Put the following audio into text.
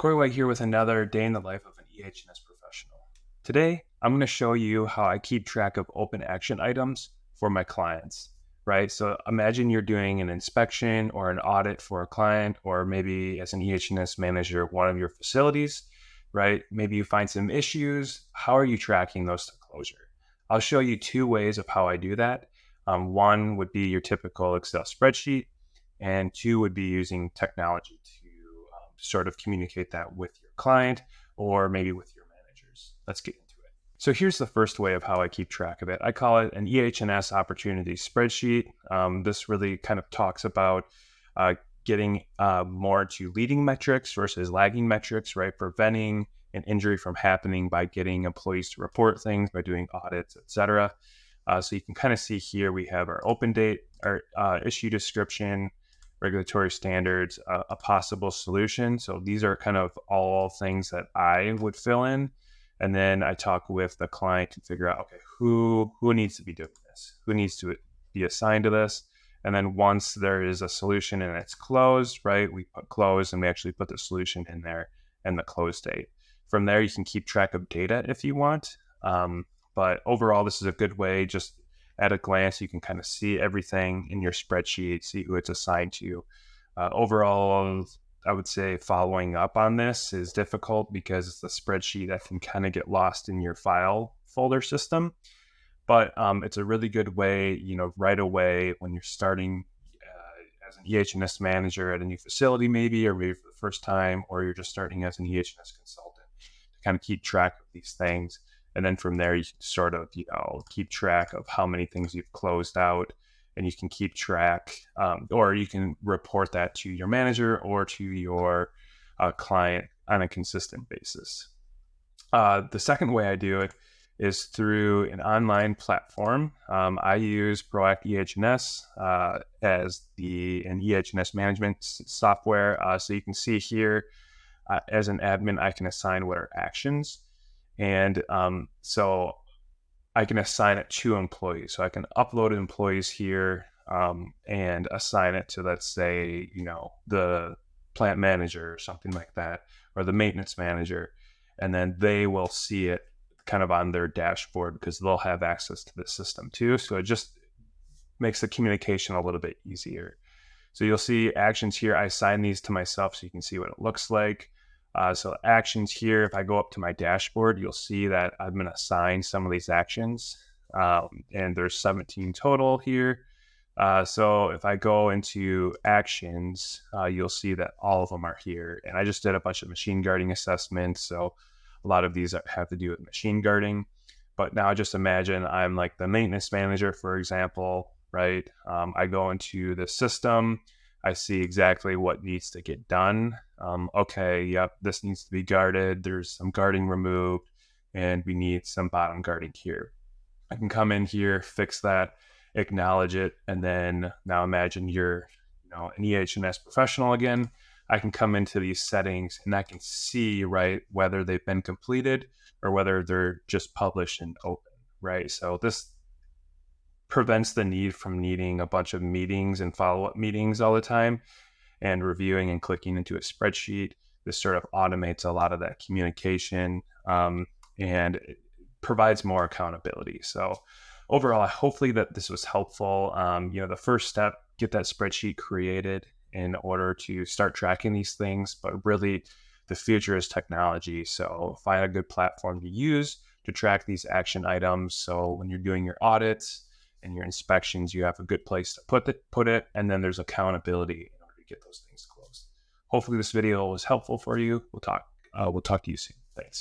Corey White here with another day in the life of an EHS professional. Today, I'm going to show you how I keep track of open action items for my clients, right? So imagine you're doing an inspection or an audit for a client, or maybe as an EHS manager of one of your facilities, right? Maybe you find some issues. How are you tracking those to closure? I'll show you two ways of how I do that. One would be your typical Excel spreadsheet, and two would be using technology to sort of communicate that with your client or maybe with your managers. Let's get into it. So here's the first way of how I keep track of it. I call it an EHS opportunity spreadsheet. This really kind of talks about getting more to leading metrics versus lagging metrics, right? Preventing an injury from happening by getting employees to report things, by doing audits, etc. So you can kind of see here we have our open date, our issue description, regulatory standards, a possible solution. So these are kind of all things that I would fill in. And then I talk with the client to figure out, okay, who needs to be doing this? Who needs to be assigned to this? And then once there is a solution and it's closed, right, we put close and we actually put the solution in there and the close date. From there, you can keep track of data if you want. But overall, this is a good way. Just at a glance, you can kind of see everything in your spreadsheet, see who it's assigned to. Overall, I would say following up on this is difficult because it's a spreadsheet that can kind of get lost in your file folder system. But it's a really good way, right away when you're starting as an EHS manager at a new facility, maybe for the first time, or you're just starting as an EHS consultant, to kind of keep track of these things. And then from there, you can sort of, keep track of how many things you've closed out, and you can keep track, or you can report that to your manager or to your client on a consistent basis. The second way I do it is through an online platform. I use Proact EHS as an EHS management software. So you can see here, as an admin, I can assign what are actions. And so I can assign it to employees. So I can upload employees here and assign it to, let's say, the plant manager or something like that, or the maintenance manager. And then they will see it kind of on their dashboard because they'll have access to the system too. So it just makes the communication a little bit easier. So you'll see actions here. I assign these to myself so you can see what it looks like. So actions here, if I go up to my dashboard, you'll see that I've been assigned some of these actions, and there's 17 total here. So if I go into actions, you'll see that all of them are here. And I just did a bunch of machine guarding assessments. So a lot of these have to do with machine guarding. But now just imagine I'm like the maintenance manager, for example, right? I go into the system. I see exactly what needs to get done. Okay, yep, this needs to be guarded. There's some guarding removed, and we need some bottom guarding here. I can come in here, fix that, acknowledge it, and then now imagine you're an EHS professional again. I can come into these settings and I can see, right, whether they've been completed or whether they're just published and open, right? So this prevents the need from needing a bunch of meetings and follow-up meetings all the time and reviewing and clicking into a spreadsheet. This sort of automates a lot of that communication and it provides more accountability. So overall, hopefully that this was helpful. The first step, get that spreadsheet created in order to start tracking these things, but really the future is technology. So find a good platform to use to track these action items. So when you're doing your audits and your inspections, you have a good place to put it, and then there's accountability in order to get those things closed. Hopefully this video was helpful for you. We'll talk to you soon. Thanks.